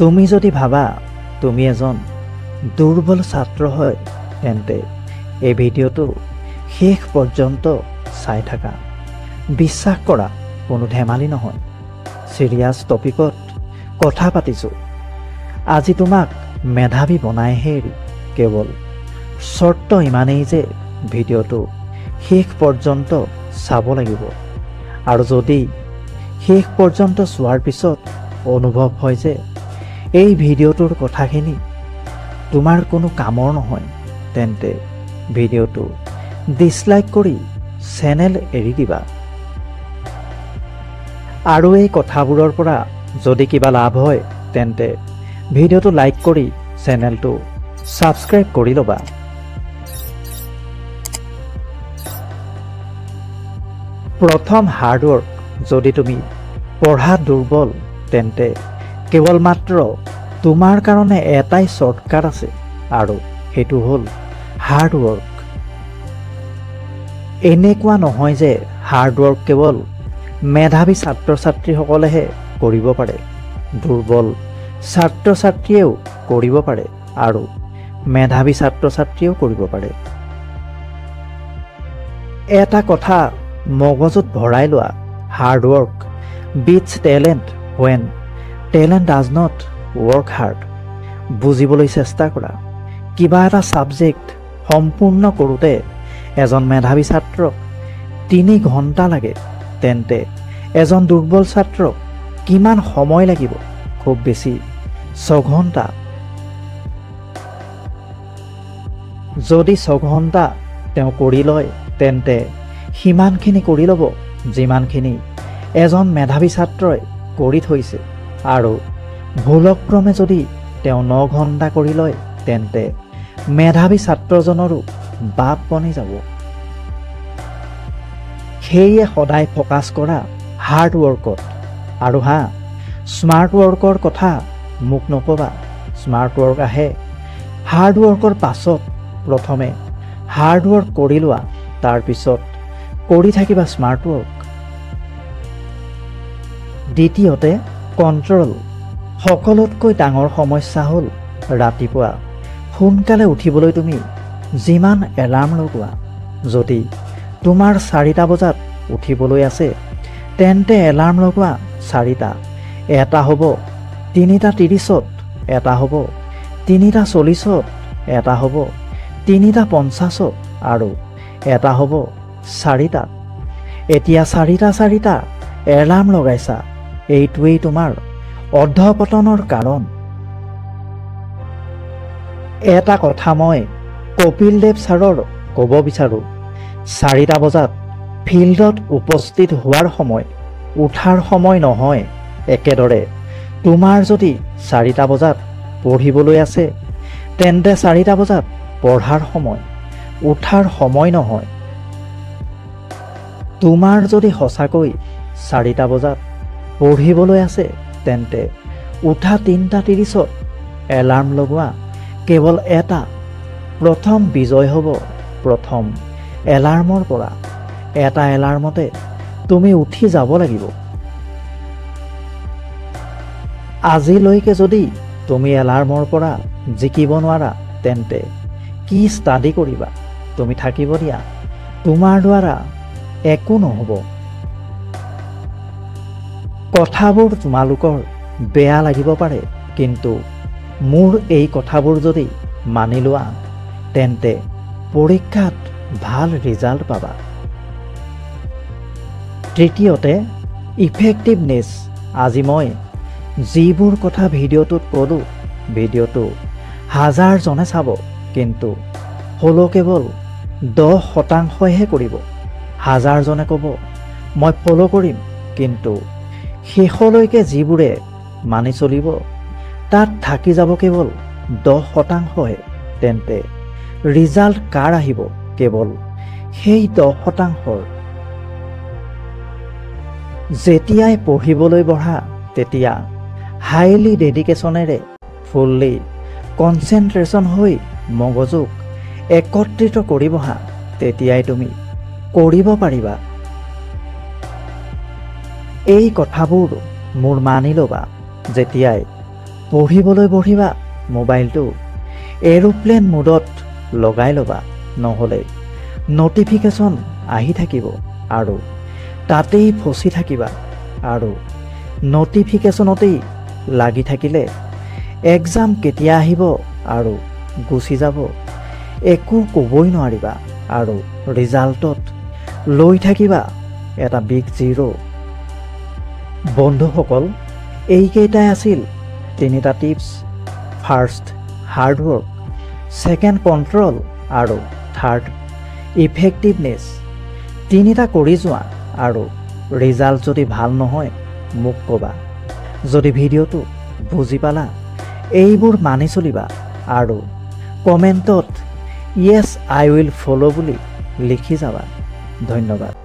তুমি যদি ভাবা তুমি এজন দুৰ্বল ছাত্ৰ হয় তেন্তে এই ভিডিঅ'টো শেষ পৰ্যন্ত চাই থাকা। বিশ্বাস কৰা, কোনো ধেমালি নহয়, চিৰিয়াছ টপিকত কথা পাতিছোঁ। আজি তোমাক মেধাৱী বনাইহে এৰি কেৱল চৰ্ত ইমানেই যে ভিডিঅ'টো শেষ পৰ্যন্ত চাব লাগিব। আৰু যদি শেষ পৰ্যন্ত চোৱাৰ পিছত অনুভৱ হয় যে এই ভিডিঅ'টোৰ কথাখিনি তোমাৰ কোনো কামৰ নহয়, তেন্তে ভিডিঅ'টো ডিছলাইক কৰি চেনেল এৰি দিবা। আৰু এই কথাবোৰৰ পৰা যদি কিবা লাভ হয় তেন্তে ভিডিঅ'টো লাইক কৰি চেনেলটো ছাবস্ক্ৰাইব কৰি ল'বা। প্ৰথম হাৰ্ডৱৰ্ক, যদি তুমি পঢ়াত দুৰ্বল তেন্তে কেৱল মাত্ৰ তোমাৰ কাৰণে এটাই শ্বৰ্টকাট আছে আৰু সেইটো হ'ল হাৰ্ডৱৰ্ক। এনেকুৱা নহয় যে হাৰ্ডৱৰ্ক কেৱল মেধাৱী ছাত্ৰ ছাত্ৰীসকলেহে কৰিব পাৰে। দুৰ্বল ছাত্ৰ ছাত্ৰীয়েও কৰিব পাৰে আৰু মেধাৱী ছাত্ৰ ছাত্ৰীয়েও কৰিব পাৰে। এটা কথা মগজুত ভৰাই লোৱা, hard work beats talent when talent does not work hard। বুজিবলৈ চেষ্টা কৰা, কিবা এটা ছাবজেক্ট সম্পূৰ্ণ কৰোঁতে এজন মেধাৱী ছাত্ৰক 3 ঘণ্টা লাগে, তেন্তে এজন দুৰ্বল ছাত্ৰক কিমান সময় লাগিব? খুব বেছি 6 ঘণ্টা। যদি 6 ঘণ্টা তেওঁ কৰি লয় তেন্তে সিমানখিনি কৰি ল'ব যিমানখিনি এজন মেধাৱী ছাত্ৰই কৰি থৈছে। আৰু ভুলক্ৰমে যদি তেওঁ 9 ঘণ্টা কৰি লয় তেন্তে মেধাৱী ছাত্ৰজনৰো বাপ বনি যাব। সেয়ে সদায় ফ'কাছ কৰা হাৰ্ডৱৰ্কত। আৰু স্মাৰ্ট ৱৰ্কৰ কথা মোক নক'বা। স্মাৰ্ট ৱৰ্ক আহে হাৰ্ডৱৰ্কৰ পাছত। প্ৰথমে হাৰ্ডৱৰ্ক কৰি লোৱা, তাৰপিছত কৰি থাকিবা স্মাৰ্ট ৱৰ্ক। দ্বিতীয়তে কণ্ট্ৰল। সকলোতকৈ ডাঙৰ সমস্যা হ'ল ৰাতিপুৱা সোনকালে উঠিবলৈ তুমি যিমান এলাৰ্ম লগোৱা, যদি তোমাৰ 4টা বজাত উঠিবলৈ আছে তেন্তে এলাৰ্ম লগোৱা 4টা। এটা হ'ব 3:30ত, এটা হ'ব 3:40ত, এটা হ'ব 3:50ত আৰু এটা হ'ব 4টাত। এতিয়া 4টা এলাৰ্ম লগাইছা, এইটোৱেই তোমাৰ অধঃপতনৰ কাৰণ। এটা কথা মই কপিল দেৱ ছাৰৰ ক'ব বিচাৰোঁ, 4টা বজাত ফিল্ডত উপস্থিত হোৱাৰ সময়, উঠাৰ সময় নহয়। একেদৰে তোমাৰ যদি 4টা বজাত পঢ়িবলৈ আছে তেন্তে 4টা বজাত পঢ়াৰ সময়, উঠাৰ সময় নহয়। তোমাৰ যদি সঁচাকৈ 4টা বজাত পঢ়িবলৈ আছে তেন্তে উঠা 3:30ত। এলাৰ্ম লগোৱা কেৱল এটা। প্ৰথম বিজয় হ'ব প্ৰথম এলাৰ্মৰ পৰা। এটা এলাৰ্মতে তুমি উঠি যাব লাগিব। আজিলৈকে যদি তুমি এলাৰ্মৰ পৰা জিকিব নোৱাৰা তেন্তে কি ষ্টাডি কৰিবা? তুমি থাকিব দিয়া, তোমাৰ দ্বাৰা একো নহ'ব। কথাবোৰ তোমালোকৰ বেয়া লাগিব পাৰে, কিন্তু মোৰ এই কথাবোৰ যদি মানি লোৱা তেন্তে পৰীক্ষাত ভাল ৰিজাল্ট পাবা। তৃতীয়তে ইফেক্টিভনেছ। আজি মই যিবোৰ কথা ভিডিঅ'টোত ক'লোঁ, ভিডিঅ'টো 1000 জনে চাব, কিন্তু ফ'ল' কেৱল 10%হে কৰিব। 1000 জনে ক'ব মই ফ'ল' কৰিম, কিন্তু শেষলৈকে যিবোৰে মানি চলিব তাত থাকি যাব কেৱল 10%হে। তেন্তে ৰিজাল্ট কাৰ আহিব? কেৱল সেই 10%ৰ। যেতিয়াই পঢ়িবলৈ বঢ়া তেতিয়া হাইলি ডেডিকেশ্যনেৰে ফুল্লি কনচেনট্ৰেশ্যন হৈ মগজুক একত্ৰিত কৰি বহা, তেতিয়াই তুমি কৰিব পাৰিবা। এই কথাবোৰ মোৰ মানি ল'বা। যেতিয়াই পঢ়িবলৈ বহিবা মোবাইলটো এৰোপ্লেন মোডত লগাই ল'বা, নহ'লে নটিফিকেশ্যন আহি থাকিব আৰু তাতেই ফচি থাকিবা আৰু নটিফিকেশ্যনতেই লাগি থাকিলে এক্সাম কেতিয়া আহিব আৰু গুচি যাব একো ক'বই নোৱাৰিবা আৰু ৰিজাল্টত লৈ থাকিবা এটা বিগ জিৰ'। বন্ধুসকল, এইকেইটাই আছিল 3টা tips. First hard work, second control আৰু থাৰ্ড ইফেক্টিভনেছ। 3টা কৰি যোৱা আৰু ৰিজাল্ট যদি ভাল নহয় মোক ক'বা। যদি ভিডিঅ'টো বুজি পালা এইবোৰ মানি চলিবা আৰু কমেণ্টত য়েছ আই উইল ফ'ল' বুলি লিখি যাবা। ধন্যবাদ।